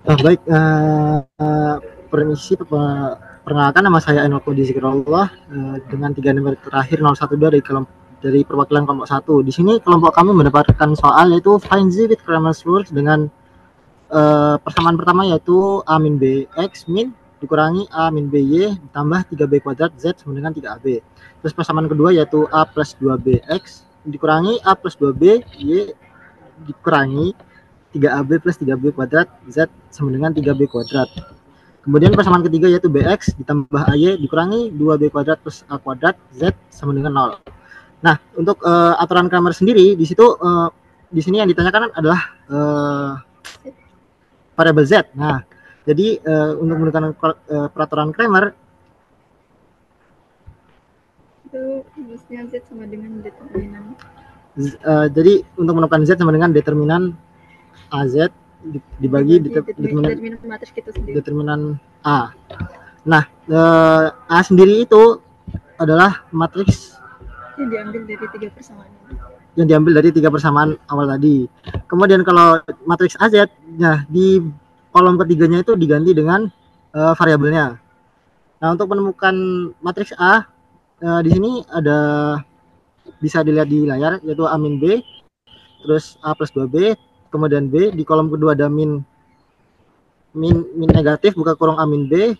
Baik, permisi, perkenalkan nama saya Enoko Dzikrullah, dengan 3 nomor terakhir 012 dari perwakilan kelompok 1. Di sini kelompok kami mendapatkan soal yaitu find z with Cramer's rules dengan persamaan pertama yaitu a min b x min dikurangi a min b y ditambah 3b kuadrat z sama dengan 3ab. Terus persamaan kedua yaitu a plus 2b x dikurangi a plus 2b y dikurangi 3AB plus 3B kuadrat Z sama dengan 3B kuadrat. Kemudian persamaan ketiga yaitu BX ditambah AY dikurangi 2B kuadrat plus A kuadrat Z sama dengan 0. Nah, untuk aturan Cramer sendiri di situ di sini yang ditanyakan adalah variabel Z. Nah, jadi untuk menggunakan peraturan Cramer itu rumusnya Z sama dengan determinan. Jadi untuk menemukan Z sama dengan determinan AZ dibagi determinan matriks kita sendiri. Determinan A. Nah, A sendiri itu adalah matriks yang diambil dari 3 persamaan. Yang diambil dari 3 persamaan awal tadi. Kemudian kalau matriks AZ, nah di kolom ketiganya itu diganti dengan variabelnya. Nah, untuk menemukan matriks A, di sini ada bisa dilihat di layar yaitu A min B, terus A plus 2B, kemudian B, di kolom kedua ada min negatif buka kurung A min B,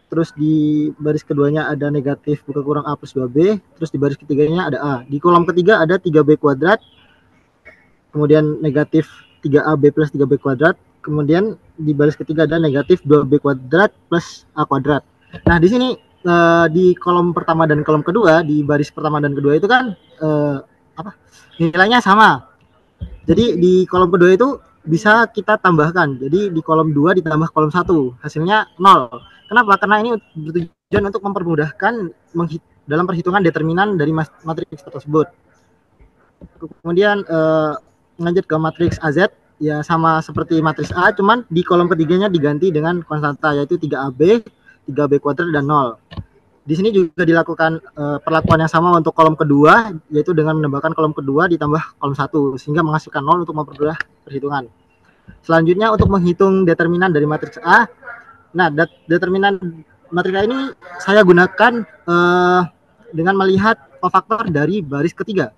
terus di baris keduanya ada negatif buka kurung A plus 2B, terus di baris ketiganya ada A. Di kolom ketiga ada 3B kuadrat, kemudian negatif 3AB plus 3B kuadrat, kemudian di baris ketiga ada negatif 2B kuadrat plus A kuadrat. Nah, di sini di kolom pertama dan kolom kedua, di baris pertama dan kedua itu kan nilainya sama. Jadi di kolom kedua itu bisa kita tambahkan. Jadi di kolom 2 ditambah kolom 1, hasilnya 0. Kenapa? Karena ini bertujuan untuk mempermudahkan dalam perhitungan determinan dari matriks tersebut. Kemudian lanjut ke matriks AZ, ya sama seperti matriks A, cuman di kolom ketiganya diganti dengan konstanta yaitu 3AB, 3B kuadrat dan 0. Di sini juga dilakukan perlakuan yang sama untuk kolom kedua, yaitu dengan menambahkan kolom kedua ditambah kolom 1, sehingga menghasilkan 0 untuk mempermudah perhitungan. Selanjutnya untuk menghitung determinan dari matriks A, nah determinan matriks A ini saya gunakan dengan melihat kofaktor dari baris ketiga.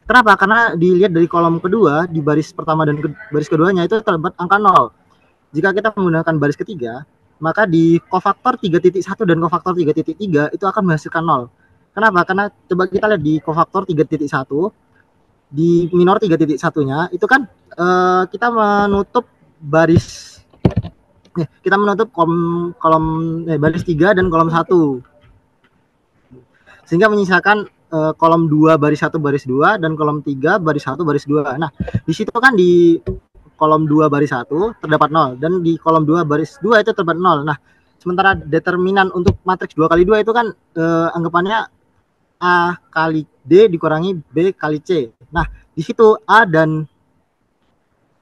Kenapa? Karena dilihat dari kolom kedua, di baris pertama dan baris keduanya itu terdapat angka 0. Jika kita menggunakan baris ketiga, maka di kofaktor 3.1 dan kofaktor 3.3 itu akan menghasilkan 0. Kenapa? Karena coba kita lihat di kofaktor 3.1, di minor 3.1-nya itu kan kita menutup baris kita menutup kolom baris 3 dan kolom 1. Sehingga menyisakan kolom 2 baris 1 baris 2 dan kolom 3 baris 1 baris 2. Nah, di situ kan di kolom 2 baris 1 terdapat 0 dan di kolom 2 baris 2 itu terdapat 0. Nah, sementara determinan untuk matriks 2 kali 2 itu kan anggapannya A kali D dikurangi B kali C. Nah, di situ A dan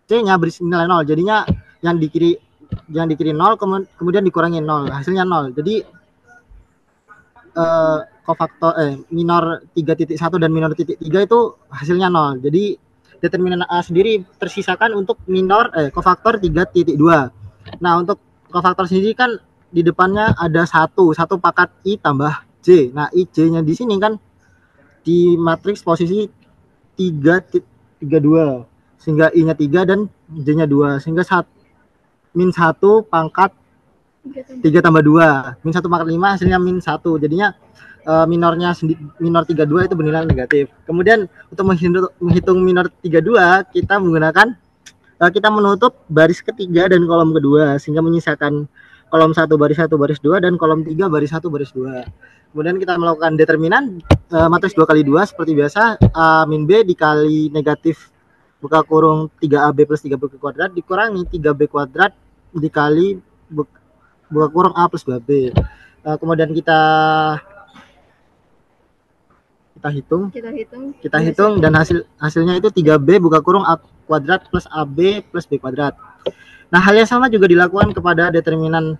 C-nya berisi nilai 0. Jadinya yang di kiri 0 kemudian dikurangi 0, hasilnya 0. Jadi kofaktor minor 3.1 dan minor 3 itu hasilnya 0. Jadi determinan A sendiri tersisakan untuk minor kofaktor 3.2. Nah, untuk kofaktor sendiri kan di depannya ada 1 pangkat I tambah J. Nah, I-J-nya di sini kan di matriks posisi 3.2 sehingga I-nya 3 dan J-nya 2 sehingga min 1 pangkat 3 tambah 2 min 1 pangkat 5 hasilnya min 1. Jadinya minor 32 itu bernilai negatif. Kemudian untuk menghitung minor 32 kita menggunakan kita menutup baris ketiga dan kolom kedua sehingga menyisakan kolom 1 baris 1 baris 2 dan kolom 3 baris 1 baris 2. Kemudian kita melakukan determinan matriks 2 kali 2 seperti biasa, A min B dikali negatif buka kurung 3AB plus 3B kuadrat dikurangi 3B kuadrat dikali buka kurung A plus 2B. Kemudian kita hitung dan hasilnya itu 3B buka kurung A kuadrat plus AB plus B kuadrat. Nah, hal yang sama juga dilakukan kepada determinan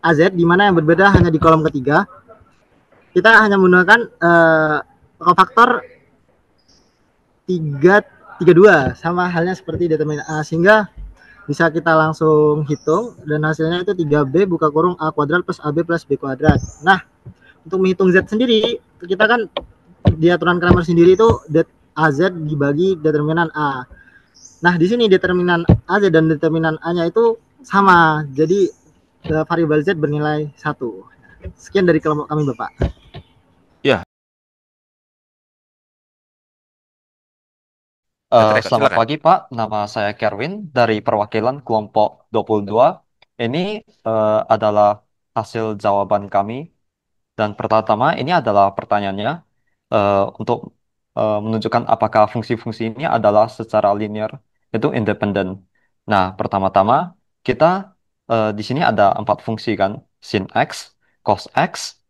AZ, di mana yang berbeda hanya di kolom ketiga. Kita hanya menggunakan kofaktor 3.2 sama halnya seperti determinan A, sehingga Bisa kita langsung hitung dan hasilnya itu 3B buka kurung A kuadrat plus AB plus B kuadrat. Nah, untuk menghitung Z sendiri, kita kan di aturan Kramer sendiri itu AZ dibagi determinan A. Nah, di sini determinan AZ dan determinan A-nya itu sama. Jadi variabel Z bernilai 1. Sekian dari kelompok kami, Bapak. Ya, selamat silakan. pagi Pak, nama saya Kerwin dari perwakilan kelompok 22. Ini adalah hasil jawaban kami. Dan pertama-tama ini adalah pertanyaannya untuk menunjukkan apakah fungsi-fungsi ini adalah secara linear itu independen. Nah, pertama-tama kita di sini ada 4 fungsi kan, sin x, cos x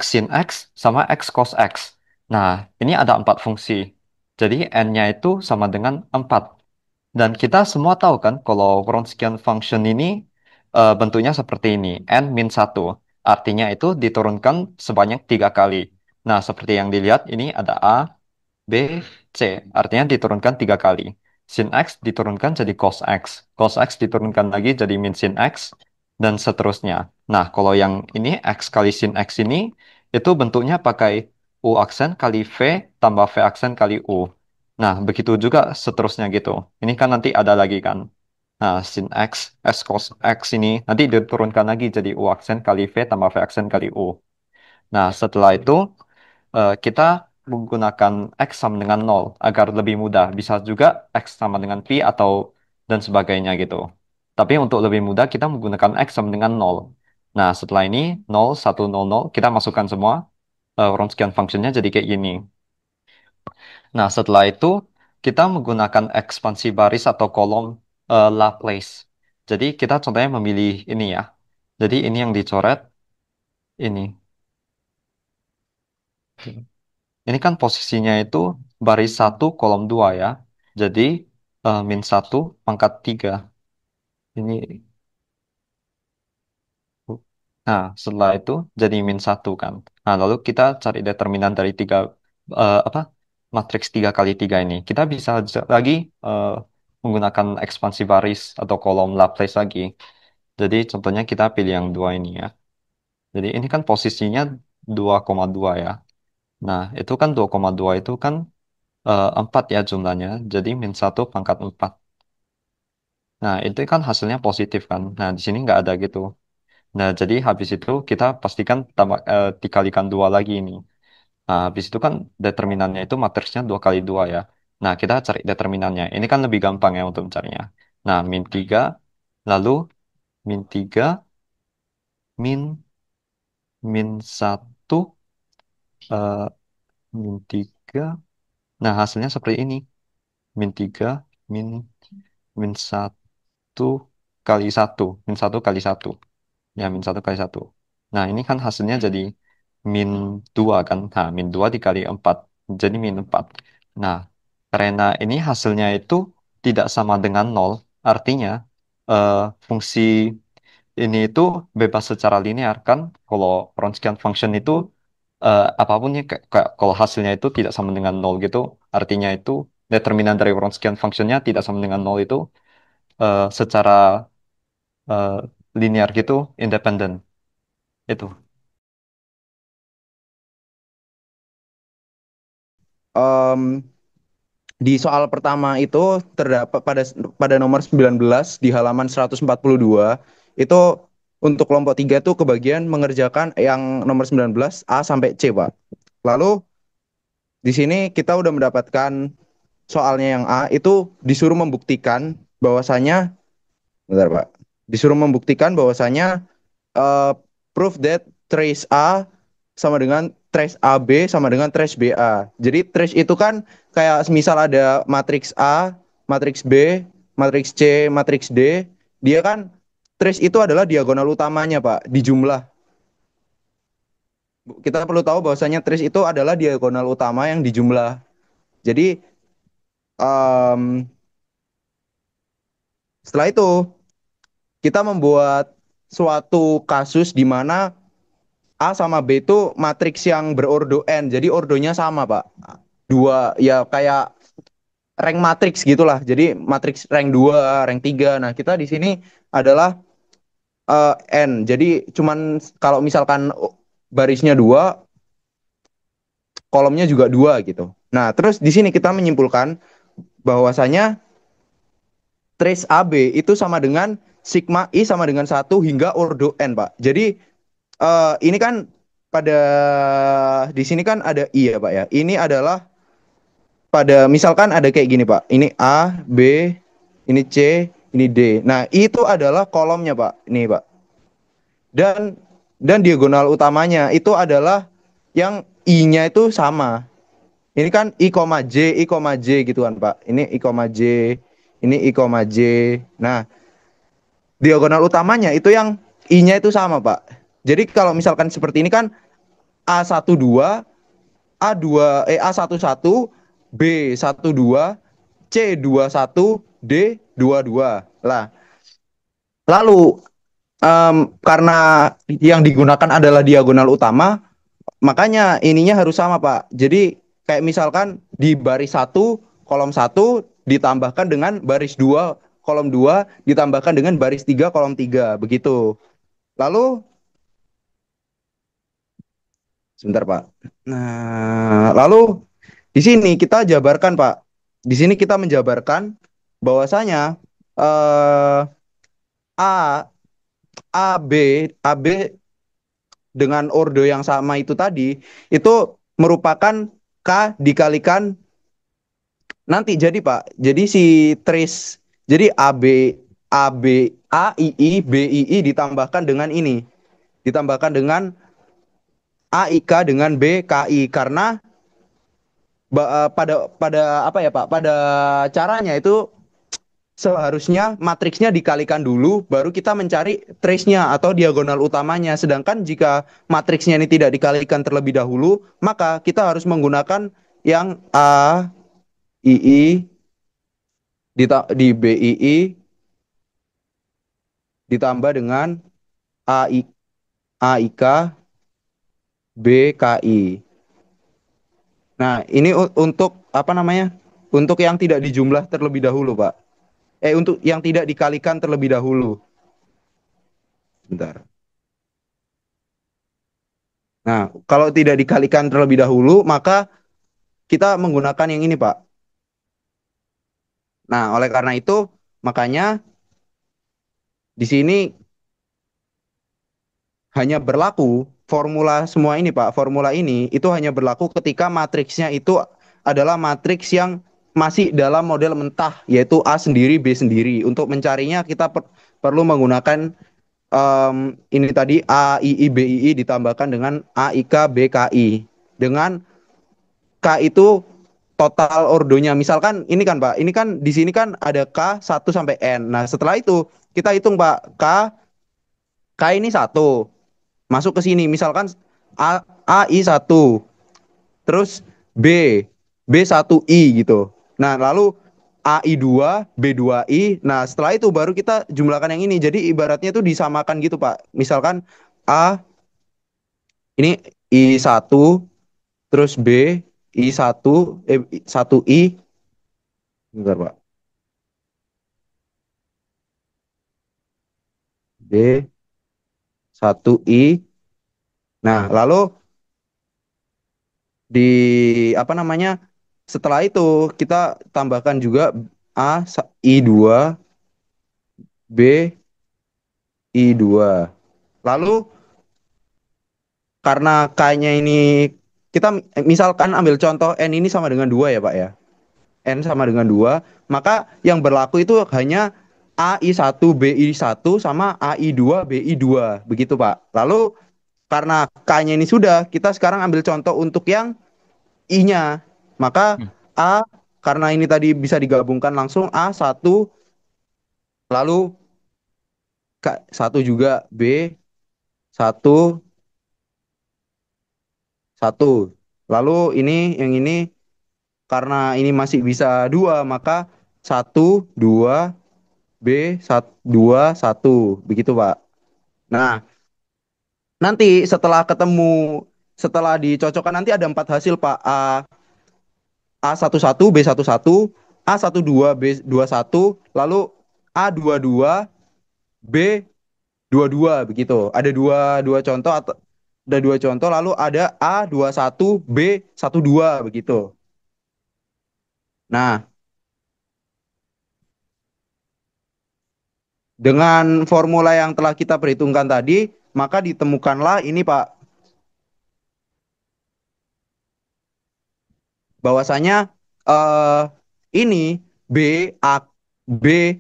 sin x, sama x cos x. Nah, ini ada 4 fungsi. Jadi n-nya itu sama dengan 4. Dan kita semua tahu kan kalau Wronskian function ini bentuknya seperti ini, n min 1. Artinya itu diturunkan sebanyak 3 kali. Nah, seperti yang dilihat ini ada A, B, C. Artinya diturunkan 3 kali. Sin X diturunkan jadi cos X. Cos X diturunkan lagi jadi min sin X. Dan seterusnya. Nah, kalau yang ini X kali sin X ini, itu bentuknya pakai U aksen kali V tambah V aksen kali U. Nah, begitu juga seterusnya gitu. Ini kan nanti ada lagi kan. Nah, sin X, S cos X ini nanti diturunkan lagi jadi U aksen kali V tambah V aksen kali U. Nah, setelah itu kita menggunakan X sama dengan 0 agar lebih mudah. Bisa juga X sama dengan Pi atau dan sebagainya gitu. Tapi untuk lebih mudah kita menggunakan X sama dengan 0. Nah, setelah ini 0, 1, 0, 0 kita masukkan semua Wronskian functionnya jadi kayak gini. Nah, setelah itu kita menggunakan ekspansi baris atau kolom Laplace. Jadi kita contohnya memilih ini ya. Jadi ini yang dicoret ini. Ini kan posisinya itu baris 1 kolom 2 ya. Jadi min 1 pangkat 3. Ini. Nah, setelah itu jadi min 1 kan. Nah, lalu kita cari determinan dari apa? Matriks 3 kali 3 ini. Kita bisa lagi eh, menggunakan ekspansi baris atau kolom Laplace lagi. Jadi contohnya kita pilih yang 2 ini ya. Jadi ini kan posisinya 2,2 ya. Nah, itu kan 2,2 itu kan 4 ya jumlahnya. Jadi min 1 pangkat 4. Nah, itu kan hasilnya positif kan. Nah, di sini nggak ada gitu. Nah, jadi habis itu kita pastikan dikalikan 2 lagi ini. Nah, habis itu kan determinannya itu matriksnya 2 kali 2 ya. Nah, kita cari determinannya. Ini kan lebih gampang ya untuk mencarinya. Nah, min 3, lalu min 3, min, min 1, eh, min 3. Nah, hasilnya seperti ini. Min 3, min, min 1 kali 1. Min 1 kali 1. Ya, min 1 kali 1. Nah, ini kan hasilnya jadi min 2 kan. Nah, min 2 dikali 4. Jadi min 4. Nah, karena ini hasilnya itu tidak sama dengan 0. Artinya, eh, fungsi ini itu bebas secara linear kan. Kalau Wronskian function itu, apapun ya, kalau hasilnya itu tidak sama dengan 0 gitu. Artinya itu determinan dari Wronskian functionnya tidak sama dengan 0 itu secara eh, linear gitu, independen. Itu. Em, di soal pertama itu terdapat pada nomor 19 di halaman 142 itu untuk kelompok 3 itu kebagian mengerjakan yang nomor 19 A sampai C, Pak. Lalu di sini kita udah mendapatkan soalnya yang A itu disuruh membuktikan bahwasanya, bentar Pak, disuruh membuktikan bahwasanya uh, proof that trace A sama dengan trace AB sama dengan trace BA. Jadi trace itu kan kayak misal ada matriks A, matriks B, matriks C, matriks D, dia kan trace itu adalah diagonal utamanya, Pak, di jumlah. Kita perlu tahu bahwasanya trace itu adalah diagonal utama yang dijumlah. Jadi um, setelah itu kita membuat suatu kasus di mana A sama B itu matriks yang berordo n. Jadi ordonya sama, Pak. Dua, ya kayak rank matriks gitulah. Jadi matriks rank 2, rank 3. Nah, kita di sini adalah N. Jadi cuman kalau misalkan barisnya 2, kolomnya juga 2 gitu. Nah, terus di sini kita menyimpulkan bahwasanya trace AB itu sama dengan sigma I sama dengan 1 hingga ordo N, Pak. Jadi ini kan pada di sini kan ada I ya, Pak ya. Ini adalah pada misalkan ada kayak gini, Pak. Ini A, B, ini C, ini D. Nah, itu adalah kolomnya, Pak. Ini, Pak. Dan diagonal utamanya itu adalah yang I-nya itu sama. Ini kan I, J, I, J gitu kan, Pak. Ini I, J, ini I, J. Nah, diagonal utamanya itu yang I-nya itu sama, Pak. Jadi kalau misalkan seperti ini kan A12, A11, B12, C21, D22. Lah, lalu karena yang digunakan adalah diagonal utama, makanya ininya harus sama, Pak. Jadi kayak misalkan di baris 1, kolom 1 ditambahkan dengan baris 2, kolom 2 ditambahkan dengan baris 3, kolom 3. Begitu. Lalu, sebentar, Pak. Nah, lalu di sini kita jabarkan, Pak. Di sini kita menjabarkan bahwasanya eh, A AB AB dengan ordo yang sama itu tadi itu merupakan K dikalikan nanti jadi Pak. Jadi si trace jadi AB AII BII ditambahkan dengan ini. Ditambahkan dengan AIK dengan BKI karena pada apa ya Pak? Pada caranya itu seharusnya matriksnya dikalikan dulu, baru kita mencari trace-nya atau diagonal utamanya. Sedangkan jika matriksnya ini tidak dikalikan terlebih dahulu, maka kita harus menggunakan yang A, II, di BII, ditambah dengan AI, AIK, BKI. Nah, ini untuk apa namanya? Untuk yang tidak dijumlah terlebih dahulu, Pak. Untuk yang tidak dikalikan terlebih dahulu. Bentar. Nah, kalau tidak dikalikan terlebih dahulu, maka kita menggunakan yang ini, Pak. Nah, oleh karena itu, makanya di sini hanya berlaku formula semua ini, Pak. Formula ini itu hanya berlaku ketika matriksnya itu adalah matriks yang masih dalam model mentah, yaitu A sendiri, B sendiri. Untuk mencarinya kita perlu menggunakan ini tadi A, I, B, I ditambahkan dengan A, I, K, B, K, I. Dengan K itu total ordonya. Misalkan ini kan Pak, ini kan di sini kan ada K 1 sampai N. Nah, setelah itu kita hitung Pak, K ini 1. Masuk ke sini. Misalkan A I 1. Terus B 1 I gitu. Nah, lalu A I 2, B 2 I. Nah, setelah itu baru kita jumlahkan yang ini. Jadi ibaratnya itu disamakan gitu, Pak. Misalkan A ini I 1, terus B I 1, 1 I. Bentar, Pak. B 1 I. Nah, lalu di apa namanya? Setelah itu kita tambahkan juga A I 2, B I 2. Lalu karena K-nya ini kita misalkan ambil contoh N ini sama dengan 2 ya Pak ya. N sama dengan 2, maka yang berlaku itu hanya AI1 BI1 sama AI2 BI2 begitu Pak. Lalu karena K-nya ini sudah, kita sekarang ambil contoh untuk yang I-nya. Maka A karena ini tadi bisa digabungkan langsung A1 lalu K1 juga B1 1. Lalu ini yang ini karena ini masih bisa 2, maka 1 2 B 1 2 1 begitu, Pak. Nah, nanti setelah dicocokkan nanti ada 4 hasil, Pak. A 11 B 11 A12, B21, lalu A22, B22 begitu. Ada dua contoh atau ada dua contoh lalu ada A21, B12 begitu. Nah, dengan formula yang telah kita perhitungkan tadi, maka ditemukanlah ini Pak, bahwasanya eh ini B A B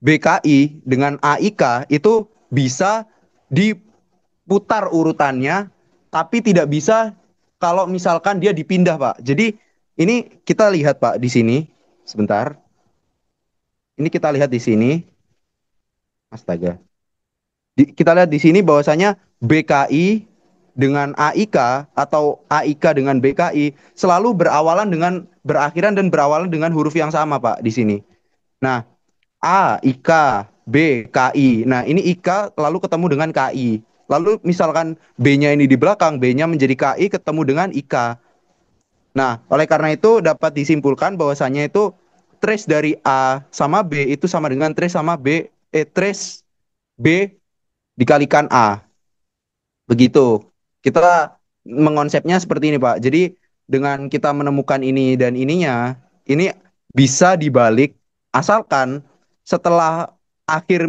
BKI dengan AIK itu bisa diputar urutannya, tapi tidak bisa kalau misalkan dia dipindah, Pak. Jadi ini kita lihat, Pak, di sini. Sebentar. Ini kita lihat di sini. Astaga. Kita lihat di sini bahwasanya BKI dengan AIK atau AIK dengan BKI selalu berakhiran dan berawalan dengan huruf yang sama, Pak, di sini. Nah, A, IK, B, KI. Nah, ini IK lalu ketemu dengan KI. Lalu misalkan B-nya ini di belakang, B-nya menjadi KI ketemu dengan IK. Nah, oleh karena itu dapat disimpulkan bahwasanya itu trace dari A sama B itu sama dengan trace B dikalikan A. Begitu. Kita mengonsepnya seperti ini, Pak. Jadi dengan kita menemukan ini dan ininya, ini bisa dibalik asalkan setelah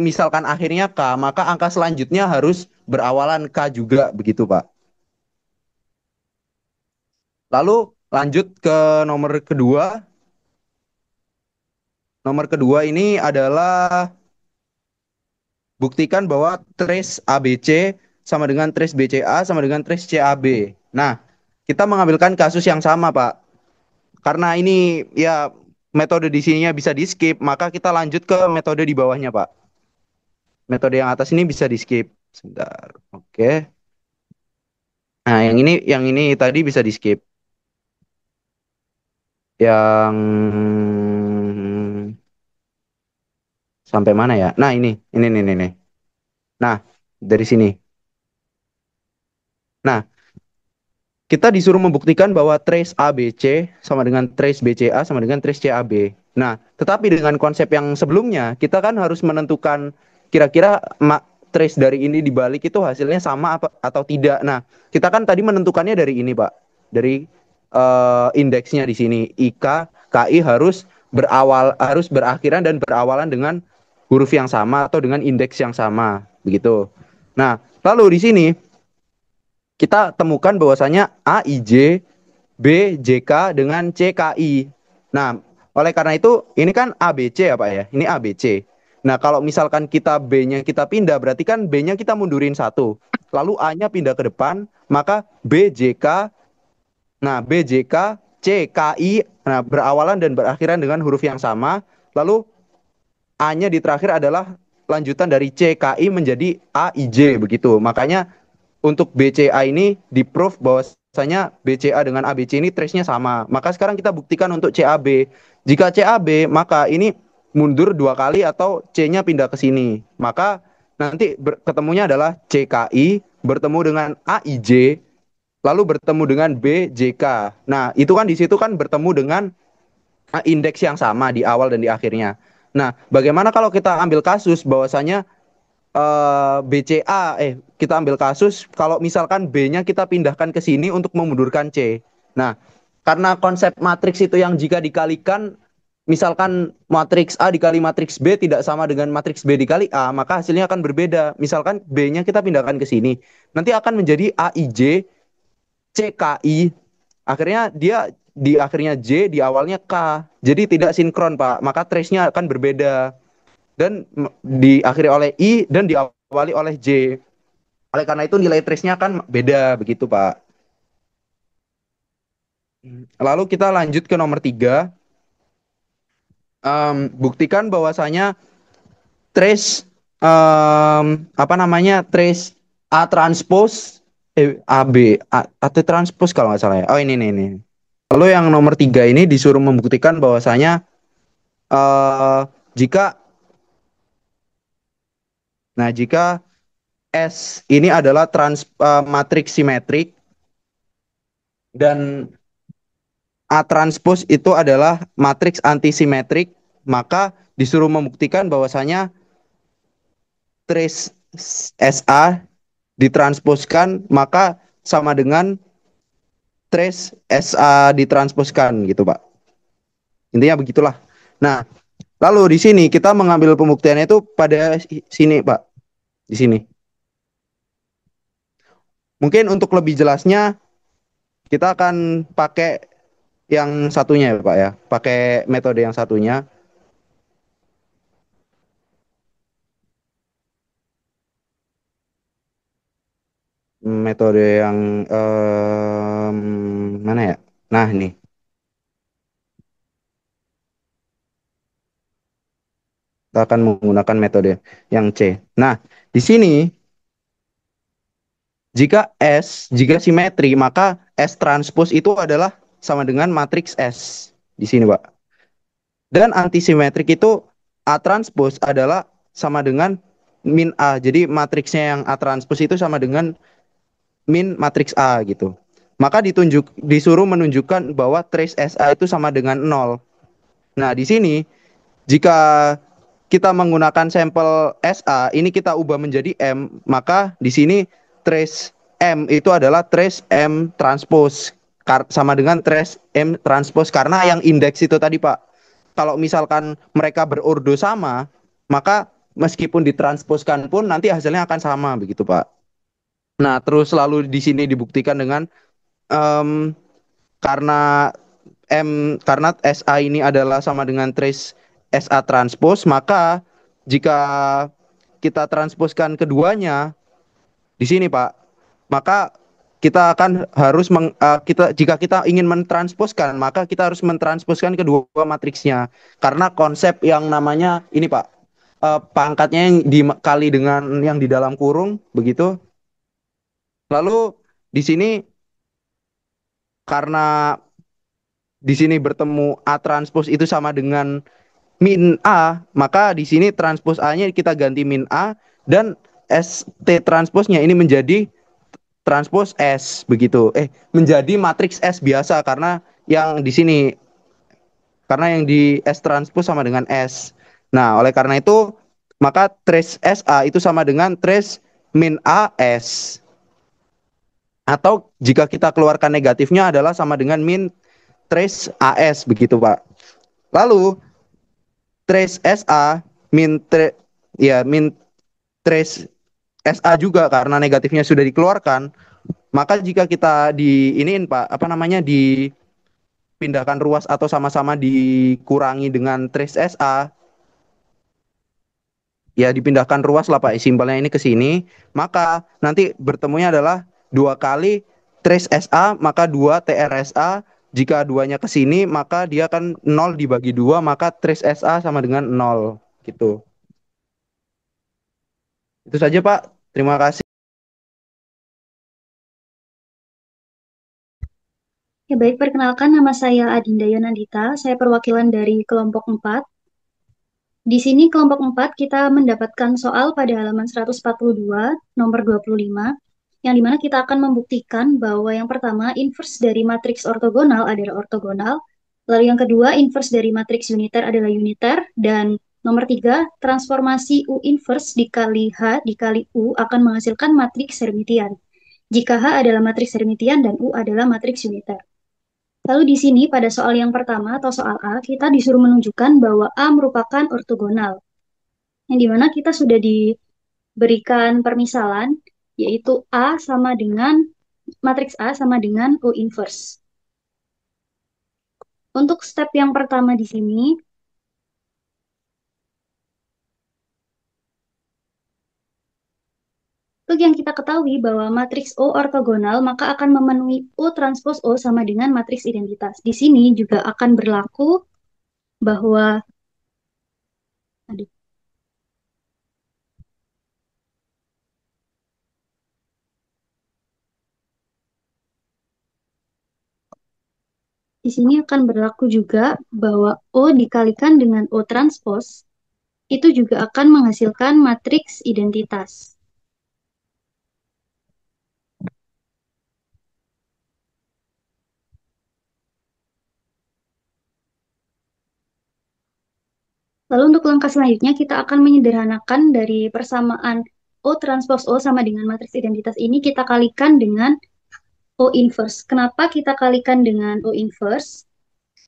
misalkan akhirnya K, maka angka selanjutnya harus berawalan K juga begitu, Pak. Lalu lanjut ke nomor kedua. Nomor kedua ini adalah buktikan bahwa trace ABC sama dengan trace BCA sama dengan trace CAB. Nah, kita mengambilkan kasus yang sama, Pak. Karena ini ya metode di sininya bisa di skip, maka kita lanjut ke metode di bawahnya, Pak. Metode yang atas ini bisa di skip. Sebentar. Oke. Nah, yang ini tadi bisa di skip. Yang sampai mana ya? Nah, ini. Nah, dari sini. Nah, kita disuruh membuktikan bahwa trace ABC sama dengan trace BCA sama dengan trace CAB. Nah, tetapi dengan konsep yang sebelumnya, kita kan harus menentukan kira-kira trace dari ini dibalik itu hasilnya sama apa atau tidak. Nah, kita kan tadi menentukannya dari ini, Pak. Dari indeksnya di sini. IK, KI harus berakhiran dan berawalan dengan huruf yang sama atau dengan indeks yang sama, begitu. Nah, lalu di sini kita temukan bahwasanya AIJ, BJK dengan CKI. Nah, oleh karena itu ini kan ABC ya Pak ya. Ini ABC. Nah, kalau misalkan kita B-nya kita pindah, berarti kan B-nya kita mundurin satu. Lalu A-nya pindah ke depan, maka BJK, nah BJK, CKI, nah berawalan dan berakhiran dengan huruf yang sama. Lalu A-nya di terakhir adalah lanjutan dari CKI menjadi AIJ begitu. Makanya untuk BCA ini di-proof bahwasanya BCA dengan ABC ini trace-nya sama. Maka sekarang kita buktikan untuk CAB. Jika CAB, maka ini mundur dua kali atau C-nya pindah ke sini. Maka nanti ketemunya adalah CKI bertemu dengan AIJ, lalu bertemu dengan BJK. Nah, itu kan di situ kan bertemu dengan indeks yang sama di awal dan di akhirnya. Nah, bagaimana kalau kita ambil kasus bahwasanya BCA kita ambil kasus kalau misalkan B-nya kita pindahkan ke sini untuk memundurkan C. Nah, karena konsep matriks itu yang jika dikalikan misalkan matriks A dikali matriks B tidak sama dengan matriks B dikali A, maka hasilnya akan berbeda. Misalkan B-nya kita pindahkan ke sini, nanti akan menjadi AIJ CKI. Akhirnya dia di akhirnya J, di awalnya K. Jadi tidak sinkron, Pak. Maka trace-nya akan berbeda dan diakhiri oleh I dan diawali oleh J. Oleh karena itu nilai trace-nya akan beda begitu, Pak. Lalu kita lanjut ke nomor 3. Buktikan bahwasanya trace trace A transpose AB atau transpose kalau nggak salah ya. Oh ini. Lalu yang nomor 3 ini disuruh membuktikan bahwasanya jika S ini adalah matriks simetrik dan A transpose itu adalah matriks antisimetrik, maka disuruh membuktikan bahwasanya trace SA ditransposkan maka sama dengan trace SA ditransposkan gitu, Pak. Intinya begitulah. Nah, lalu di sini kita mengambil pembuktiannya itu pada sini, Pak. Di sini. Mungkin untuk lebih jelasnya kita akan pakai yang satunya ya, Pak ya. Pakai metode yang satunya. Metode yang mana ya? Nah, ini. Kita akan menggunakan metode yang C. Nah, di sini jika simetri, maka S transpose itu adalah sama dengan matriks S. Di sini, Pak. Dan antisimetrik itu A transpose adalah sama dengan min A. Jadi matriksnya yang A transpose itu sama dengan min matriks A gitu. Maka disuruh menunjukkan bahwa trace SA itu sama dengan 0. Nah, di sini jika kita menggunakan sampel SA, ini kita ubah menjadi M, maka di sini trace M itu adalah trace M transpose sama dengan trace M transpose karena yang indeks itu tadi, Pak. Kalau misalkan mereka berordo sama, maka meskipun ditranspose,kan pun nanti hasilnya akan sama begitu, Pak. Nah, terus lalu di sini dibuktikan dengan um, karena karena SA ini adalah sama dengan trace SA transpose, maka jika kita transposkan keduanya di sini, Pak, maka kita akan harus jika kita ingin mentransposkan, maka kita harus mentransposkan kedua matriksnya. Karena konsep yang namanya ini, Pak, pangkatnya yang dikali dengan yang di dalam kurung, begitu. Lalu di sini karena di sini bertemu A transpose itu sama dengan min A, maka di sini transpose A-nya kita ganti min A dan ST transposnya ini menjadi transpose S begitu. Menjadi matriks S biasa karena yang di sini karena yang di S transpose sama dengan S. Nah, oleh karena itu maka trace SA itu sama dengan trace min A S. Atau jika kita keluarkan negatifnya adalah sama dengan min trace AS begitu, Pak. Lalu trace SA min trace SA juga karena negatifnya sudah dikeluarkan, maka jika kita iniin, Pak, apa namanya, dipindahkan ruas atau sama-sama dikurangi dengan trace SA, ya dipindahkan ruas lah, Pak, simpelnya ini ke sini, maka nanti bertemunya adalah 2 kali trace SA maka 2 TRSA. Jika duanya ke sini maka dia akan 0 dibagi 2, maka trace SA sama dengan 0 gitu. Itu saja, Pak. Terima kasih. Ya baik, perkenalkan nama saya Adinda Yonandita, saya perwakilan dari kelompok 4. Di sini kelompok 4 kita mendapatkan soal pada halaman 142, nomor 25, yang dimana kita akan membuktikan bahwa yang pertama, inverse dari matriks ortogonal adalah ortogonal, lalu yang kedua, inverse dari matriks uniter adalah uniter, dan nomor 3, transformasi U inverse dikali H dikali U akan menghasilkan matriks Hermitian, jika H adalah matriks Hermitian dan U adalah matriks uniter. Lalu di sini pada soal yang pertama atau soal A, kita disuruh menunjukkan bahwa A merupakan ortogonal. Yang dimana kita sudah diberikan permisalan, yaitu matriks A sama dengan U inverse. Untuk step yang pertama di sini, untuk yang kita ketahui bahwa matriks O ortogonal, maka akan memenuhi O transpose O sama dengan matriks identitas. Di sini juga akan berlaku bahwa di sini akan berlaku juga bahwa O dikalikan dengan O transpose itu juga akan menghasilkan matriks identitas. Lalu untuk langkah selanjutnya kita akan menyederhanakan dari persamaan O transpose O sama dengan matriks identitas ini kita kalikan dengan O inverse. Kenapa kita kalikan dengan O inverse?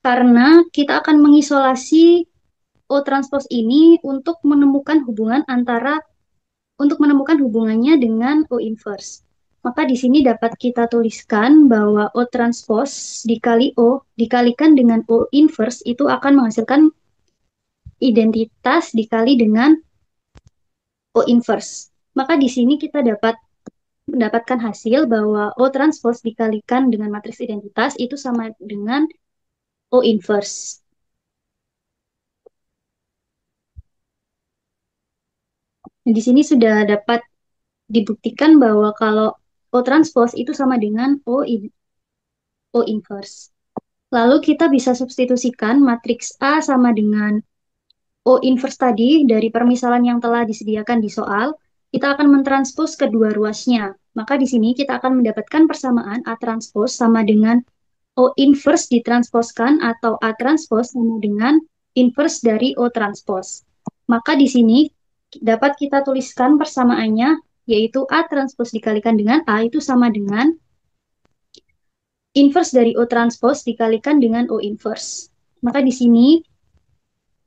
Karena kita akan mengisolasi O transpose ini untuk menemukan hubungannya dengan O inverse. Maka di sini dapat kita tuliskan bahwa O transpose dikali O dikalikan dengan O inverse itu akan menghasilkan identitas dikali dengan O inverse. Maka di sini kita dapat mendapatkan hasil bahwa O transpose dikalikan dengan matriks identitas itu sama dengan O inverse. Di sini sudah dapat dibuktikan bahwa kalau O transpose itu sama dengan O inverse. Lalu kita bisa substitusikan matriks A sama dengan O inverse tadi dari permisalan yang telah disediakan di soal. Kita akan mentranspos kedua ruasnya. Maka di sini kita akan mendapatkan persamaan A transpose sama dengan O inverse ditransposkan atau A transpose sama dengan inverse dari O transpose. Maka di sini dapat kita tuliskan persamaannya, yaitu A transpose dikalikan dengan A itu sama dengan inverse dari O transpose dikalikan dengan O inverse. Maka di sini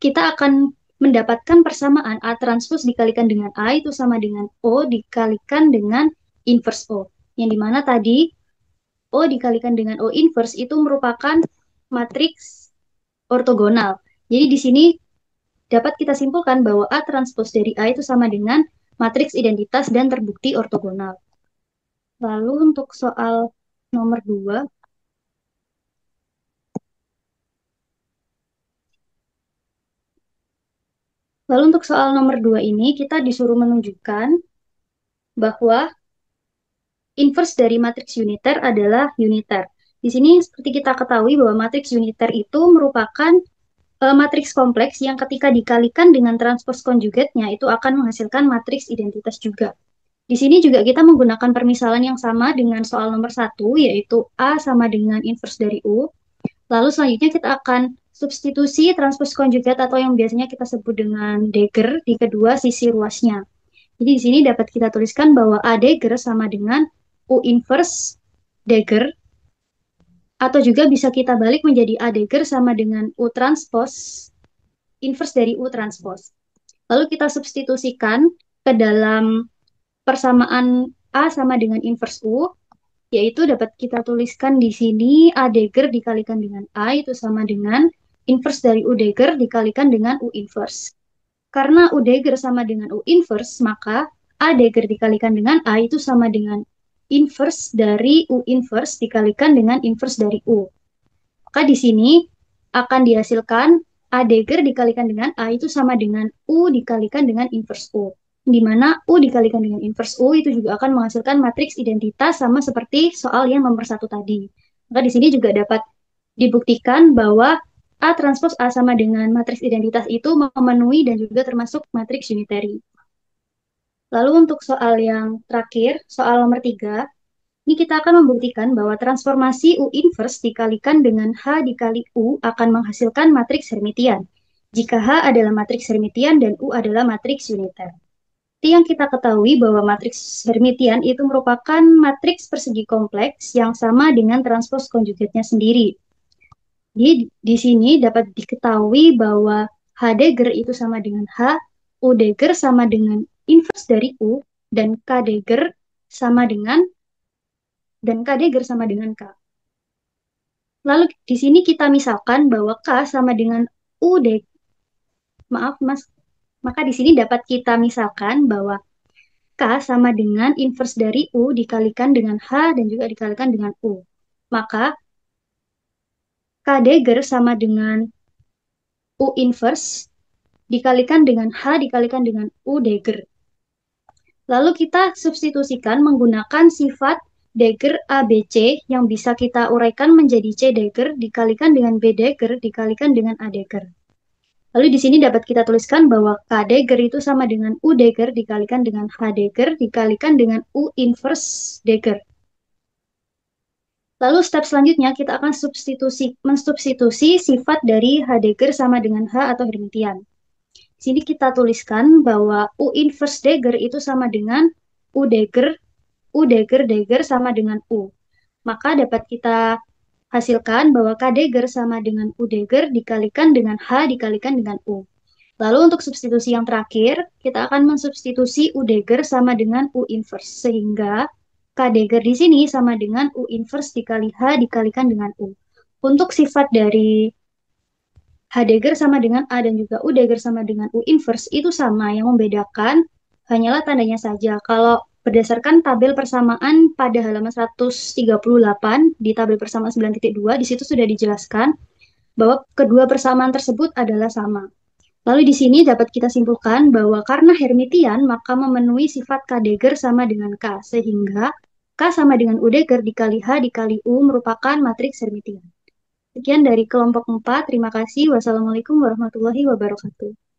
kita akan mendapatkan persamaan A transpose dikalikan dengan A itu sama dengan O dikalikan dengan inverse O. Yang dimana tadi O dikalikan dengan O inverse itu merupakan matriks ortogonal. Jadi di sini dapat kita simpulkan bahwa A transpose dari A itu sama dengan matriks identitas dan terbukti ortogonal. Lalu untuk soal nomor 2, ini kita disuruh menunjukkan bahwa inverse dari matriks uniter adalah uniter. Di sini seperti kita ketahui bahwa matriks uniter itu merupakan matriks kompleks yang ketika dikalikan dengan transpose konjugatnya itu akan menghasilkan matriks identitas juga. Di sini juga kita menggunakan permisalan yang sama dengan soal nomor 1, yaitu A sama dengan inverse dari U. Lalu selanjutnya kita akan substitusi transpose konjugat atau yang biasanya kita sebut dengan Dagger di kedua sisi ruasnya. Jadi di sini dapat kita tuliskan bahwa A Dagger sama dengan U inverse Dagger, atau juga bisa kita balik menjadi A Dagger sama dengan U transpose inverse dari U transpose. Lalu kita substitusikan ke dalam persamaan A sama dengan inverse U, yaitu dapat kita tuliskan di sini A dagger dikalikan dengan A itu sama dengan inverse dari U dagger dikalikan dengan U inverse. Karena U dagger sama dengan U inverse, maka A dagger dikalikan dengan A itu sama dengan inverse dari U inverse dikalikan dengan inverse dari U. Maka di sini akan dihasilkan A dagger dikalikan dengan A itu sama dengan U dikalikan dengan inverse U. Di mana U dikalikan dengan inverse U itu juga akan menghasilkan matriks identitas sama seperti soal yang nomor 1 tadi. Maka di sini juga dapat dibuktikan bahwa A transpose A sama dengan matriks identitas itu memenuhi dan juga termasuk matriks unitary. Lalu untuk soal yang terakhir, soal nomor 3, ini kita akan membuktikan bahwa transformasi U inverse dikalikan dengan H dikali U akan menghasilkan matriks Hermitian. Jika H adalah matriks Hermitian dan U adalah matriks uniter. Seperti yang kita ketahui bahwa matriks Hermitian itu merupakan matriks persegi kompleks yang sama dengan transpose konjugatnya sendiri. Di sini dapat diketahui bahwa H dagger itu sama dengan H, U dagger sama dengan inverse dari U, dan K dagger sama dengan K. Lalu di sini kita misalkan bahwa K sama dengan U dagger. Maaf, Mas. Maka di sini dapat kita misalkan bahwa K sama dengan inverse dari U dikalikan dengan H dan juga dikalikan dengan U. Maka K dagger sama dengan U inverse dikalikan dengan H dikalikan dengan U dagger. Lalu kita substitusikan menggunakan sifat dagger ABC yang bisa kita uraikan menjadi C dagger dikalikan dengan B dagger dikalikan dengan A dagger. Lalu di sini dapat kita tuliskan bahwa K dagger itu sama dengan U dagger dikalikan dengan H dagger dikalikan dengan U inverse dagger. Lalu step selanjutnya kita akan mensubstitusi sifat dari H dagger sama dengan H atau Hermitian. Sini kita tuliskan bahwa U inverse dagger itu sama dengan U dagger sama dengan U. Maka dapat kita hasilkan bahwa K dagger sama dengan U dagger dikalikan dengan H dikalikan dengan U. Lalu untuk substitusi yang terakhir, kita akan mensubstitusi U dagger sama dengan U inverse. Sehingga K dagger di sini sama dengan U inverse dikali H dikalikan dengan U. Untuk sifat dari H dagger sama dengan A dan juga U dagger sama dengan U inverse itu sama. Yang membedakan hanyalah tandanya saja. Kalau berdasarkan tabel persamaan pada halaman 138 di tabel persamaan 9.2, di situ sudah dijelaskan bahwa kedua persamaan tersebut adalah sama. Lalu di sini dapat kita simpulkan bahwa karena Hermitian maka memenuhi sifat K dagger sama dengan K, sehingga K sama dengan U dagger dikali H dikali U merupakan matriks Hermitian. Sekian dari kelompok 4. Terima kasih. Wassalamualaikum warahmatullahi wabarakatuh.